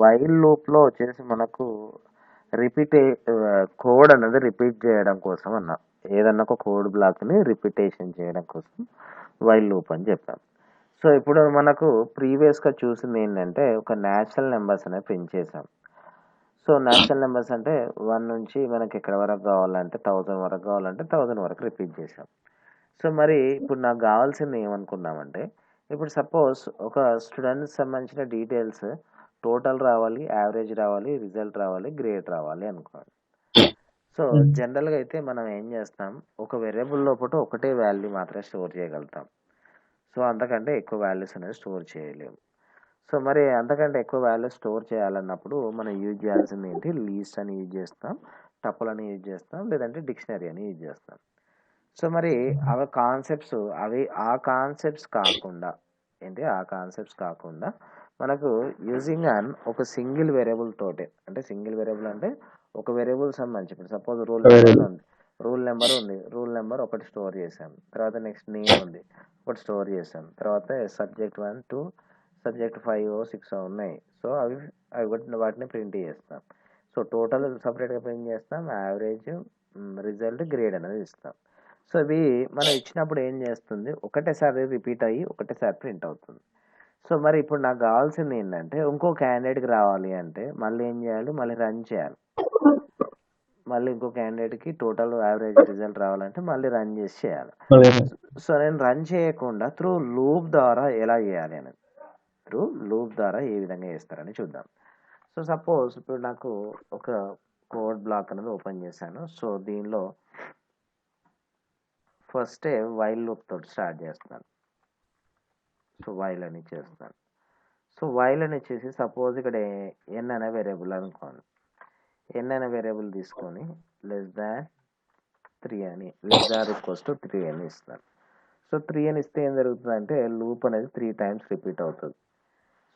While లూప్లో వచ్చేసి మనకు రిపీటే కోడ్ అనేది రిపీట్ చేయడం కోసం అన్నాం. ఏదన్నా ఒక కోడ్ బ్లాక్ని రిపీటేషన్ చేయడం కోసం వైల్ లూప్ అని చెప్పాం. సో ఇప్పుడు మనకు ప్రీవియస్గా చూసింది ఏంటంటే ఒక న్యాచురల్ నెంబర్స్ అనేవి ప్రింట్ చేసాం. సో న్యాచురల్ నెంబర్స్ అంటే 1 నుంచి మనకి ఎక్కడ వరకు కావాలంటే 1000 వరకు కావాలంటే 1000 వరకు రిపీట్ చేసాం. సో మరి ఇప్పుడు నాకు కావాల్సింది ఏమనుకున్నామంటే, ఇప్పుడు సపోజ్ ఒక స్టూడెంట్కి సంబంధించిన డీటెయిల్స్ టోటల్ రావాలి, యావరేజ్ రావాలి, రిజల్ట్ రావాలి, గ్రేడ్ రావాలి అనుకోండి. సో జనరల్గా అయితే మనం ఏం చేస్తాం, ఒక వేరియబుల్ లోపల ఒకటే వాల్యూ మాత్రమే స్టోర్ చేయగలుగుతాం. సో అంతకంటే ఎక్కువ వాల్యూస్ అనేది స్టోర్ చేయలేము. సో మరి అంతకంటే ఎక్కువ వాల్యూస్ స్టోర్ చేయాలన్నప్పుడు మనం యూజ్ చేయాల్సింది ఏంటి, లీస్ట్ అని యూజ్ చేస్తాం, టపుల్ అని యూజ్ చేస్తాం, లేదంటే డిక్షనరీ అని యూజ్ చేస్తాం. సో మరి ఆ కాన్సెప్ట్స్ కాకుండా మనకు యూజింగ్ ఒక సింగిల్ వేరియబుల్ తోటే, అంటే సింగిల్ వేరియబుల్ అంటే ఒక వేరియబుల్ సంబంధించి ఇప్పుడు సపోజ్ రూల్ నెంబర్ ఒకటి స్టోర్ చేసాం, తర్వాత నెక్స్ట్ నేమ్ ఉంది ఒకటి స్టోర్ చేసాం, తర్వాత సబ్జెక్ట్ 1 2 సబ్జెక్ట్ 5 6 ఉన్నాయి. సో వాటిని ప్రింట్ చేస్తాం. సో టోటల్ సపరేట్గా ప్రింట్ చేస్తాం, యావరేజ్, రిజల్ట్, గ్రేడ్ అనేది ఇస్తాం. సో ఇవి మనం ఇచ్చినప్పుడు ఏం చేస్తుంది, ఒకటేసారి రిపీట్ అయ్యి ఒకటేసారి ప్రింట్ అవుతుంది. సో మరి ఇప్పుడు నాకు కావాల్సింది ఏంటంటే ఇంకో క్యాండిడేట్కి రావాలి అంటే మళ్ళీ ఏం చేయాలి, మళ్ళీ రన్ చేయాలి. మళ్ళీ ఇంకో క్యాండిడేట్కి టోటల్ యావరేజ్ రిజల్ట్ రావాలంటే మళ్ళీ రన్ చేసి చేయాలి. సో నేను రన్ చేయకుండా త్రూ లూప్ ద్వారా ఎలా చేయాలి అనేది, త్రూ లూప్ ద్వారా ఏ విధంగా చేస్తారని చూద్దాం. సో సపోజ్ ఇప్పుడు నాకు ఒక కోడ్ బ్లాక్ అనేది ఓపెన్ చేశాను. సో దీనిలో ఫస్టే వైల్ లూప్ తోటి స్టార్ట్ చేస్తాను. సో వైల్ అని చేస్తాను. సో వైల్ అని వచ్చేసి సపోజ్ ఇక్కడ ఎన్ అనే వేరియబుల్ అనుకోండి. ఎన్ అనే వేరియబుల్ తీసుకొని లెస్ దాన్ 3 అని, లెస్ దాన్ ఈక్వల్స్ టు 3 అని ఇస్తాను. సో 3 అని ఇస్తే ఏం జరుగుతుందంటే లూప్ అనేది 3 టైమ్స్ రిపీట్ అవుతుంది.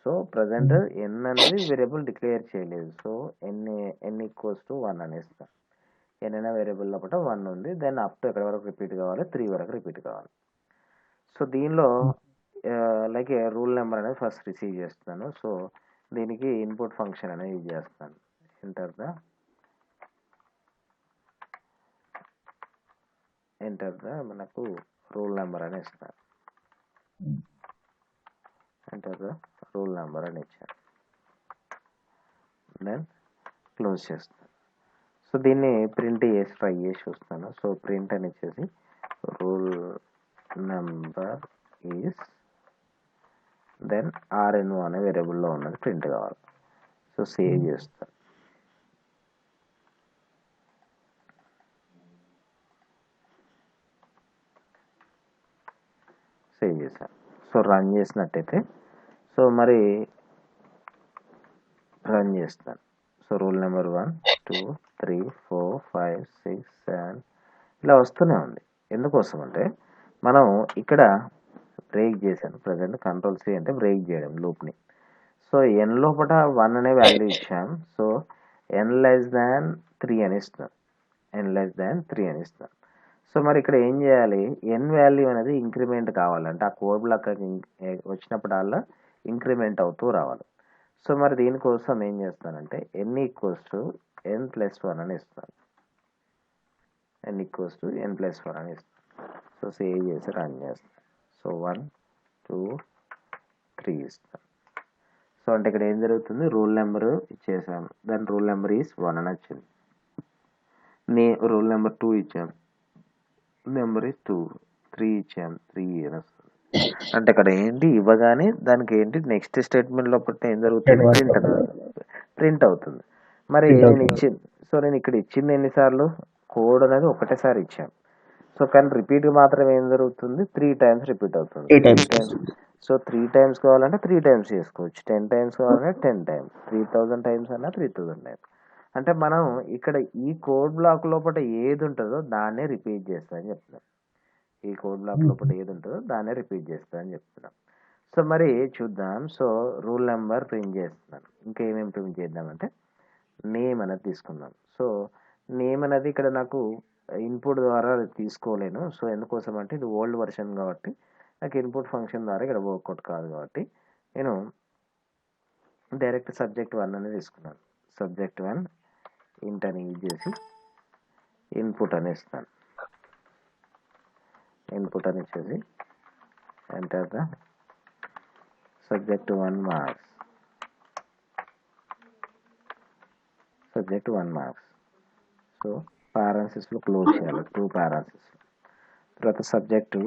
సో ప్రజెంట్ ఎన్ అనేది వేరియబుల్ డిక్లేర్ చేయలేదు. సో ఎన్ ఈక్వల్స్ టు 1 అని ఇస్తాను. ఎన్ అనే వేరియబుల్ లోపల 1 ఉంది, దెన్ అప్ టు ఎక్కడ వరకు రిపీట్ కావాలి, 3 వరకు రిపీట్ కావాలి. సో దీనిలో లైక్ రూల్ నెంబర్ అనేది ఫస్ట్ రిసీవ్ చేస్తాను. సో దీనికి ఇన్పుట్ ఫంక్షన్ అనేది యూజ్ చేస్తాను. ఎంటర్ ద మనకు రూల్ నెంబర్ అని ఇస్తాను. ఎంటర్ ద రూల్ నెంబర్ అని ఇచ్చాను, దెన్ క్లోజ్ చేస్తాను. సో దీన్ని ప్రింట్ చేసి ట్రై చేసి చూస్తాను. సో ప్రింట్ అని ఇచ్చేసి rule number is then RNO అనే వేరియబుల్లో ఉన్నది ప్రింట్ కావాలి. సో సేవ్ చేస్తాను. సేవ్ చేశాను. సో రన్ చేసినట్టయితే, సో మరి రన్ చేస్తాను. సో రూల్ నెంబర్ 1 2 3 4 5 6 7 ఇలా వస్తూనే ఉంది. ఎందుకోసం అంటే మనం ఇక్కడ బ్రేక్ చేశాను. ప్రజెంట్ కంట్రోల్-C అంటే బ్రేక్ చేయడం లూప్ని. సో ఎన్ లోపల 1 అనే వాల్యూ ఇచ్చాం. సో ఎన్ లెస్ దాన్ 3 అని ఇస్తాం. సో మరి ఇక్కడ ఏం చేయాలి, ఎన్ వాల్యూ అనేది ఇంక్రిమెంట్ కావాలంటే ఆ కోడ్ బ్లాక్ వచ్చినప్పుడల్లా ఇంక్రిమెంట్ అవుతూ రావాలి. సో మరి దీనికోసం ఏం చేస్తానంటే N equals to N plus 1 అని ఇస్తాను. సో సేవ్ చేసి రన్ చేస్తాను. సో 1 2 3 ఇస్తాను. సో అంటే ఇక్కడ ఏం జరుగుతుంది, రూల్ నెంబర్ ఇచ్చేసాము, దాని రూల్ నెంబర్ ఈస్ 1 అని వచ్చింది. రూల్ నెంబర్ 2 ఇచ్చాం, నెంబర్ ఈస్ 2. 3 ఇచ్చాం, 3 అని వస్తుంది. అంటే ఇక్కడ ఏంటి ఇవ్వగానే దానికి ఏంటి నెక్స్ట్ స్టేట్మెంట్ లోపల ఏం జరుగుతుంది, ప్రింట్ అవుతుంది. మరి నేను ఇక్కడ ఇచ్చింది ఎన్నిసార్లు, కోడ్ అనేది ఒకటేసారి ఇచ్చాం. సో కానీ రిపీట్ మాత్రం ఏం జరుగుతుంది, 3 టైమ్స్ రిపీట్ అవుతుంది. 3 టైమ్స్. సో 3 టైమ్స్ కావాలంటే 3 టైమ్స్ చేసుకోవచ్చు, 10 టైమ్స్ కావాలంటే 10 టైమ్స్, 3000 టైమ్స్ అన్నా 3000 టైమ్స్. అంటే మనం ఇక్కడ ఈ కోడ్ బ్లాక్ లోపల ఏది ఉంటుందో దాన్నే రిపీట్ చేస్తామని చెప్తున్నాం. సో మరి చూద్దాం. సో రూల్ నెంబర్ ప్రింట్ చేస్తున్నాను. ఇంకా ఏమేమి ప్రింట్ చేద్దామంటే నేమ్ అనేది తీసుకుందాం. సో నేమ్ అనేది ఇక్కడ నాకు ఇన్పుట్ ద్వారా తీసుకోలేను. సో ఎందుకోసం అంటే ఇది ఓల్డ్ వర్షన్ కాబట్టి నాకు ఇన్పుట్ ఫంక్షన్ ద్వారా ఇక్కడ వర్కౌట్ కాదు కాబట్టి నేను డైరెక్ట్ సబ్జెక్ట్ 1 అని తీసుకున్నాను. సబ్జెక్ట్ 1 ఇంట్ అని యూజ్ చేసి ఇన్పుట్ అని ఇస్తాను. ఇన్పుట్ అని ఇచ్చేసి enter the subject 1 marks. Subject 1 marks. So పారాన్సిస్లో క్లోజ్ చేయాలి, 2 పారాన్సిస్. తర్వాత subject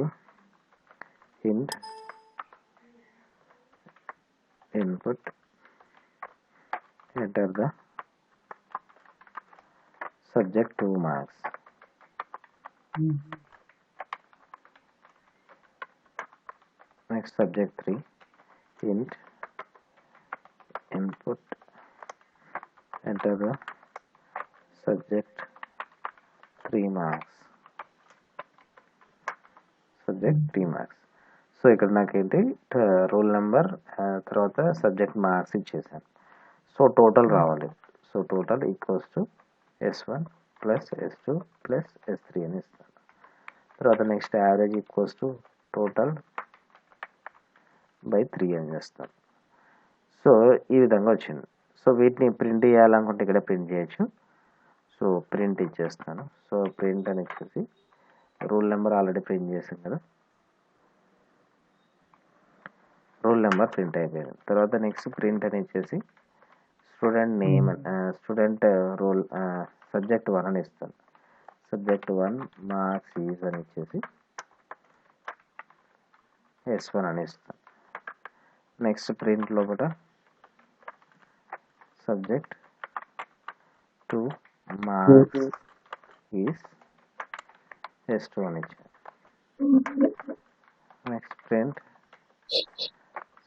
int input enter the subject 2 marks. Next subject 3 int input enter the subject 3 marks. Subject 3 marks. So ఇక్కడ నాకేంటి రోల్ నెంబర్ తర్వాత సబ్జెక్ట్ మార్క్స్ ఇచ్చేసాను. So total రావాలి. So total equals to S1 plus S2 plus S3 అని ఇస్తాను. తర్వాత next average equals to total by 3 అని చేస్తాను. సో ఈ విధంగా వచ్చింది. సో వీటిని ప్రింట్ చేయాలనుకుంటే ఇక్కడ ప్రింట్ చేయొచ్చు. సో ప్రింట్ ఇచ్చేస్తాను. సో ప్రింట్ అని ఇచ్చేసి రూల్ నెంబర్ ఆల్రెడీ ప్రింట్ చేసాం కదా, రూల్ నెంబర్ ప్రింట్ అయిపోయింది. తర్వాత నెక్స్ట్ ప్రింట్ అని ఇచ్చేసి student name student roll subject 1 అని ఇస్తాను. సబ్జెక్ట్ 1 మార్క్స్ ఈజ్ అని ఇచ్చేసి S1 అని ఇస్తాను. నెక్స్ట్ ప్రింట్ లోపల సబ్జెక్ట్ 2 మార్క్స్ ఈజ్ S2 అని ఇచ్చాను. Next print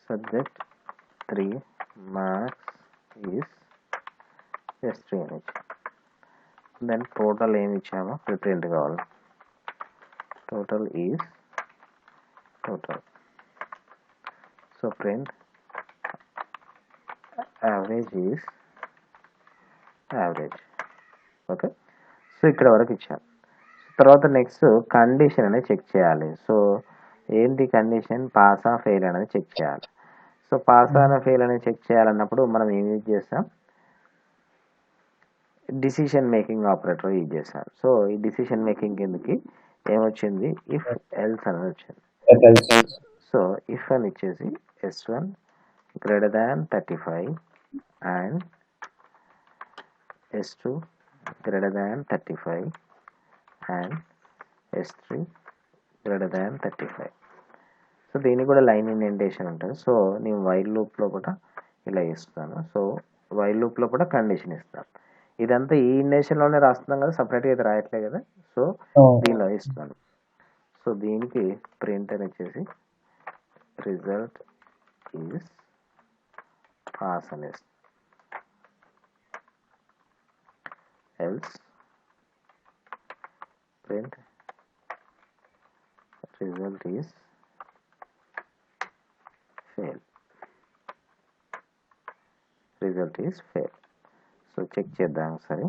subject 3 marks is S3 అని ఇచ్చాను. దెన్ టోటల్ ఏమి ఇచ్చామో ప్రింట్ కావాలి. Total is total. So print average is average. Okay, so ఇక్కడ వరకు ఇచ్చాను. తర్వాత నెక్స్ట్ కండిషన్ అనేది చెక్ చేయాలి. సో ఏంటి కండిషన్? పాస్ ఆ ఫెయిల్ అనేది చెక్ చేయాలి. సో పాస్ ఆర్ ఫెయిల్ అనేది చెక్ చేయాలన్నప్పుడు మనం ఏం యూజ్ చేస్తాం? డిసిషన్ మేకింగ్ ఆపరేటర్ యూజ్ చేస్తాం. సో ఈ డిసిషన్ మేకింగ్ కిందకి ఏమొచ్చింది? ఇఫ్ ఎల్స్ అనేది వచ్చింది. సో ఇఫ్ అని ఇచ్చేసి S1 greater than 35 and S2 greater than 35 and S3 greater than 35. So దీనికి కూడా లైన్ ఇండెంటేషన్ ఉంటుంది. సో నేను వైల్ లూప్ లోపల ఇలా ఇస్తాను. సో వైల్ లూప్ లోపల కండిషన్ ఇస్తాను. ఇదంతా ఈ ఇండెంటేషన్లోనే రాస్తున్నాం కదా, సపరేట్గా అయితే రాయట్లే కదా. సో దీనిలో ఇస్తాను. సో దీనికి ప్రింట్ అని వచ్చేసి రిజల్ట్ ఈజ్ పాస్ అని ఇస్తాను. Else print result is fail. Result is fail. So check చేద్దాం ఒకసారి.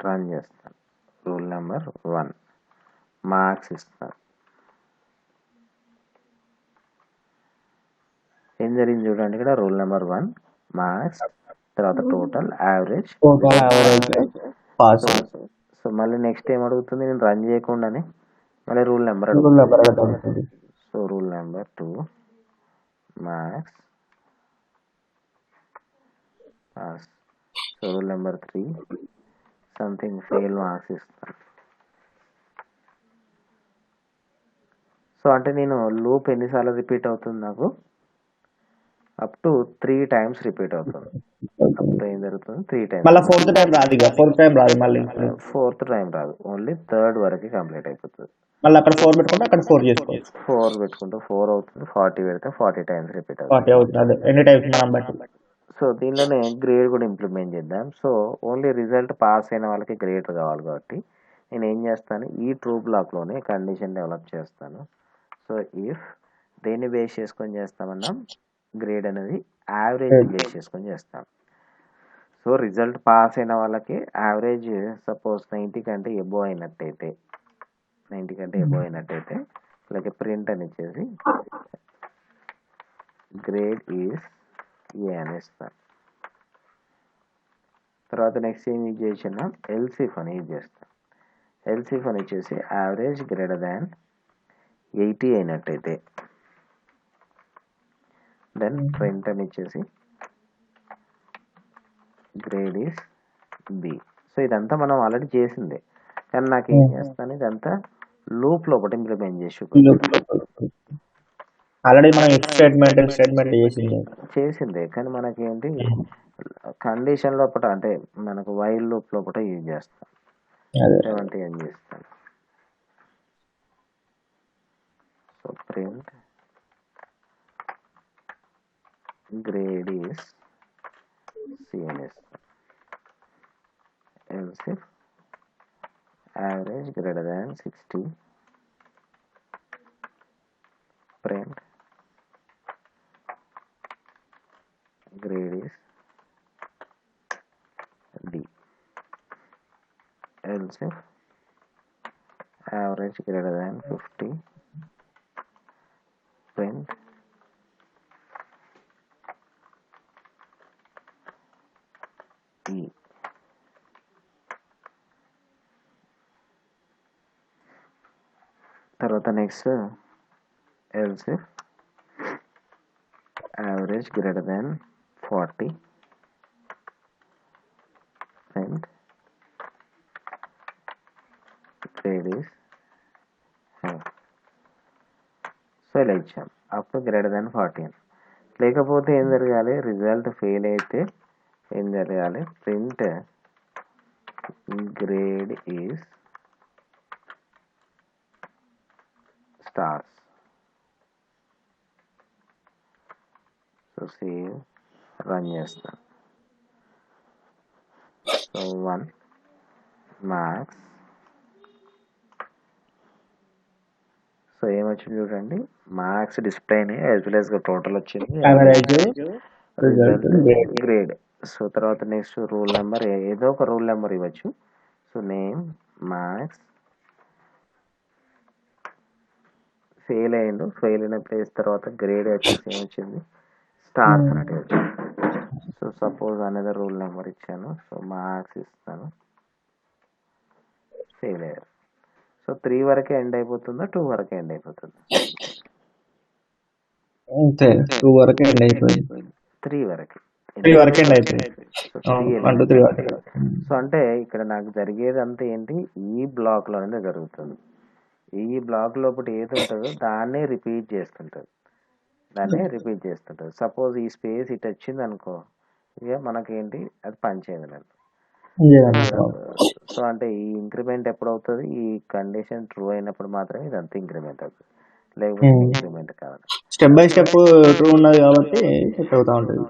రన్ చేస్తాను. రూల్ నెంబర్ 1 మార్క్స్ ఇస్తాను. ఏం జరిగింది చూడండి, ఇక్కడ రూల్ నెంబర్ 1 మార్క్స్, తర్వాత టోటల్ యావరేజ్. సో మళ్ళీ నెక్స్ట్ ఏం అడుగుతుంది? నేను రన్ చేయకుండానే మళ్ళీ రూల్ నెంబర్ అడుగుతుంది. So rule number 2 marks pass. So rule number 3 something fail marks ఇస్తాను. సో అంటే నేను లూప్ ఎన్నిసార్లు రిపీట్ అవుతుంది? నాకు అప్ టు 3 టైమ్స్ రిపీట్ అవుతుంది. అప్పుడు ఏం జరుగుతుంది? 3 టైమ్స్. ఫోర్త్ టైం రాదు. మళ్ళీ ఫోర్త్ టైం రాదు, ఓన్లీ థర్డ్ వరకు కంప్లీట్ అయిపోతుంది. మళ్ళీ అక్కడ 4 పెట్టుకుంటే అక్కడ 4 చేసుకోవచ్చు. 4 పెట్టుకుంటే 4 అవుతుంది. 40 పెడితే 40 టైమ్స్ రిపీట్ అవుతుంది. ఎన్ని టైమ్స్ మనం బట్టి. సో దీనిలోనే గ్రేడ్ కూడా ఇంప్లిమెంట్ చేద్దాం. సో ఓన్లీ రిజల్ట్ పాస్ అయిన వాళ్ళకి గ్రేడ్ కావాలి కాబట్టి నేను ఏం చేస్తాను? ఈ ట్రూ బ్లాక్లోనే కండిషన్ డెవలప్ చేస్తాను. సో ఇఫ్ దేన్ని బేస్ చేసుకొని చేస్తామన్నా గ్రేడ్ అనేది యావరేజ్ బేస్ చేసుకొని చేస్తాం. సో రిజల్ట్ పాస్ అయిన వాళ్ళకి యావరేజ్ సపోజ్ 90 కంటే ఎబో అయినట్టయితే, 90 కంటే ఎబో అయినట్టయితే అలాగే ప్రింట్ అని ఇచ్చేసి గ్రేడ్ ఈజ్ ఏ అని ఇస్తాను. తర్వాత నెక్స్ట్ ఏం యూజ్ చేసినా ఎల్సిఫ్ అని యూజ్ చేస్తాను. ఎల్సిఫ్ అని వచ్చేసి యావరేజ్ గ్రేటర్ దాన్ 80 అయినట్టయితే దెన్ ప్రింట్ అని ఇచ్చేసి గ్రేడ్ ఈస్ బి. సో ఇదంతా మనం ఆల్రెడీ చేసిందే, కానీ నాకు ఏం చేస్తాను ఇదంతా లూప్ లోపల ఇంప్లిమెంట్ చేసి ఆల్రెడీ మనం ఇఫ్ స్టేట్మెంట్ చేసిందే, కానీ మనకి ఏంటి కండిషన్ లోపల అంటే మనకు వైల్ లూప్ లోపల యూజ్ చేస్తాం. 70 అని చేస్తాను. So print grade is C అని ఇస్తాం. else if average greater than 60 print grade is D. Else if average greater than 50 print E. తర్వాత next else if average greater than 40 and grade is half. So ఇలా ఇచ్చాం up to greater than 40 అని. లేకపోతే ఏం జరగాలి, result fail అయితే ఏం జరగాలి, print grade is stars. So save run చేస్తాను. So 1 marks. సో ఏమొచ్చింది చూడండి, మార్క్స్ డిస్ప్లేని యాజ్ వెల్ యాజ్ టోటల్ వచ్చింది, రిజల్ట్ గ్రేడ్. సో తర్వాత నెక్స్ట్ రూల్ నెంబర్, ఏదో ఒక రూల్ నెంబర్ ఇవ్వచ్చు. సో నేమ్ మార్క్స్, ఫెయిల్ అయ్యిండు, ఫెయిల్ అయిన ప్లేస్ తర్వాత గ్రేడ్ వచ్చేసి ఏమొచ్చింది, స్టార్స్ అన్నట్టు వచ్చింది. సో సపోజ్ అనేది రూల్ నెంబర్ ఇచ్చాను. సో మార్క్స్ ఇస్తాను, ఫెయిల్ అయ్యారు. సో 3 వరకే ఎండ్ అయిపోతుందా, 2 వరకే ఎండ్ అయిపోతుందా? 2 వరకే ఎండ్ అయిపోయింది. 3 వరకే. సో అంటే ఇక్కడ నాకు జరిగేది అంతా ఏంటి, ఈ బ్లాక్ లోనే జరుగుతుంది. ఈ బ్లాక్ లోపల ఏది ఉంటుందో దాన్నే రిపీట్ చేస్తుంటుంది. సపోజ్ ఈ స్పేస్ ఇటు వచ్చింది అనుకో, ఇక మనకేంటి అది పనిచేయదు. సో అంటే ఈ ఇంక్రిమెంట్ ఎప్పుడు అవుతుంది, ఈ కండిషన్ ట్రూ అయినప్పుడు మాత్రమే ఇదంతా ఇంక్రిమెంట్ అవుతుంది, లేకపోతే ఇంక్రిమెంట్ కాదు. స్టెప్ బై స్టెప్ ట్రూ ఉన్నది కాబట్టి సెట్ అవుతా ఉంటుంది.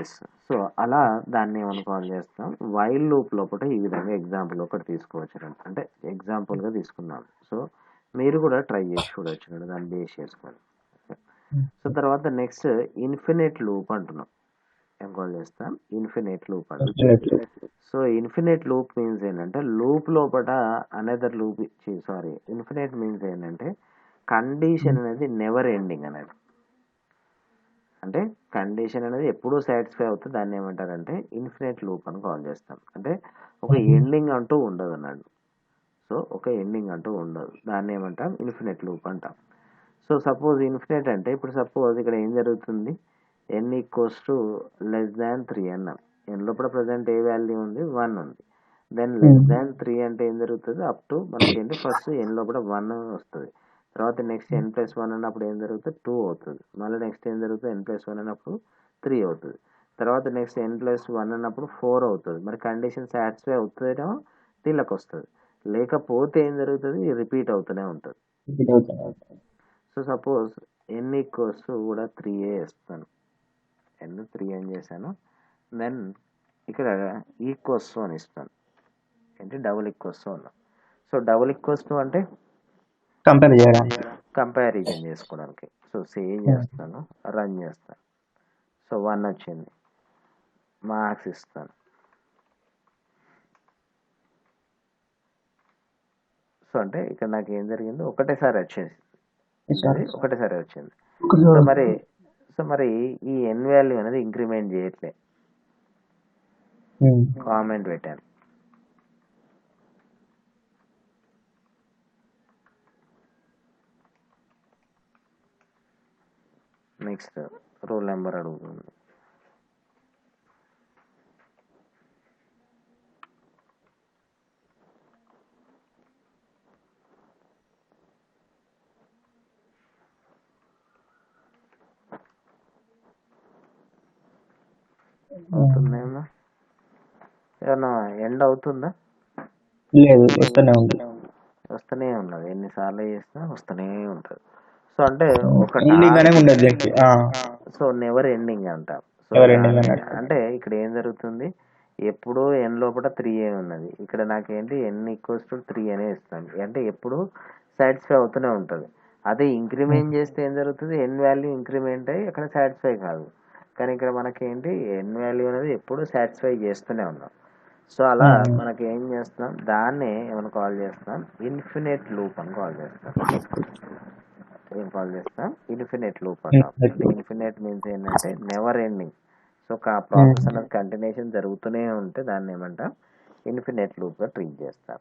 ఎస్. సో అలా దాన్ని ఏమని కాల్ చేస్తాం, వైల్ లూప్ లోపల ఈ విధంగా ఎగ్జాంపుల్ ఒకటి తీసుకోవచ్చు. అంటే ఎగ్జాంపుల్గా తీసుకున్నాను. సో మీరు కూడా ట్రై చేసి చూడవచ్చు, దాన్ని బేస్ చేసుకొని. సో తర్వాత నెక్స్ట్ ఇన్ఫినిట్ లూప్ అంటున్నాం. ఏం కాల్ చేస్తాం, ఇన్ఫినిట్ లూప్ అంటున్నాం. సో ఇన్ఫినిట్ లూప్ మీన్స్ ఏంటంటే లూప్ లోపల అనదర్ లూప్, ఇన్ఫినిట్ మీన్స్ ఏంటంటే కండిషన్ అనేది నెవర్ ఎండింగ్ అనేది. అంటే కండిషన్ అనేది ఎప్పుడూ సాటిస్ఫై అవుతుంది, దాన్ని ఏమంటారంటే ఇన్ఫినిట్ లూప్ అని కాల్ చేస్తాం. అంటే ఒక ఎండింగ్ అంటూ ఉండదు అన్నాడు. సో ఒక ఎండింగ్ అంటూ ఉండదు, దాన్ని ఏమంటాం, ఇన్ఫినిట్ లూప్ అంటాం. సో సపోజ్ ఇన్ఫినిట్ అంటే ఇప్పుడు సపోజ్ ఇక్కడ ఏం జరుగుతుంది, n = <3 అన్నాం. n లోపల ప్రజెంట్ ఏ వాల్యూ ఉంది, 1 ఉంది. దెన్ <3 అంటే ఏం జరుగుతుంది, అప్ టు మనకేంటి ఫస్ట్ n లోపల 1 వస్తుంది. తర్వాత నెక్స్ట్ n+1 అన్నప్పుడు ఏం జరుగుతుంది, 2 అవుతుంది. మళ్ళీ నెక్స్ట్ ఏం జరుగుతుంది, n+1 అన్నప్పుడు 3 అవుతుంది. తర్వాత నెక్స్ట్ n+1 అన్నప్పుడు 4 అవుతుంది. మరి కండిషన్ సాటిస్ఫై అవుతుందేమో దీనికి వస్తుంది, లేకపోతే ఏం జరుగుతుంది, రిపీట్ అవుతూనే ఉంటుంది. సో సపోజ్ n కూడా 3a ఇస్తాను. n 3 అని చేశాను. దెన్ ఇక్కడ ఈక్వల్స్ అని ఇస్తాను. ఏంటి, డబుల్ ఈక్వల్స్ ఉన్నాం. సో డబుల్ ఈక్వల్స్ అంటే కంపారిజన్ చేసుకోవడానికి. సో సేవ్ చేస్తాను, రన్ చేస్తాను. సో 1 వచ్చింది, మార్క్స్ ఇస్తాను. సో అంటే ఇక్కడ నాకు ఏం జరిగింది, ఒకటేసారి వచ్చింది. సో సో మరి ఈ ఎన్ వాల్యూ అనేది ఇంక్రిమెంట్ చేయట్లే, కామెంట్ పెట్టాను. నెక్స్ట్ రోల్ నెంబర్ అడుగుతుంది. అవుతుందేమో, ఏమన్నా ఎండ్ అవుతుందా? లేదు, వస్తూనే ఉంది. వస్తూనే ఉన్నది, ఎన్నిసార్లు చేసినా వస్తూనే ఉంటుంది. సో అంటే ఒక ఎండింగ్ అనే ఉండదు దీనికి. సో నెవర్ ఎండింగ్ అంటాం. సో ఎవరు ఎండింగ్ అన్నట్టు. అంటే ఇక్కడ ఏం జరుగుతుంది, ఎప్పుడు ఎన్ లోపల 3 ఉన్నది, ఇక్కడ నాకేంటి ఎన్ ఈక్వల్స్ టు 3 అనే ఇస్తాను, అంటే ఎప్పుడు సాటిస్ఫై అవుతూనే ఉంటుంది. అదే ఇంక్రిమెంట్ చేస్తే ఏం జరుగుతుంది, ఎన్ వాల్యూ ఇంక్రిమెంట్ అయ్యి అక్కడ సాటిస్ఫై కాదు, కానీ ఇక్కడ మనకేంటి ఎన్ వాల్యూ అనేది ఎప్పుడు సాటిస్ఫై చేస్తూనే ఉన్నాం. సో అలా మనకి ఏం చేస్తాం, దాన్నే ఏమైనా కాల్ చేస్తాం, ఇన్ఫినిట్ లూప్ అని కాల్ చేస్తాం. ఏం కాల్ చేస్తాం, ఇన్ఫినిట్ లూప్ అంటాం. ఇన్ఫినిట్ మీన్స్ ఏంటంటే నెవర్ ఎండింగ్. సో ప్రాసెస్ అనేది కంటిన్యూషన్ జరుగుతూనే ఉంటే దాన్ని ఏమంటాం, ఇన్ఫినిట్ లూప్గా ట్రీట్ చేస్తాం.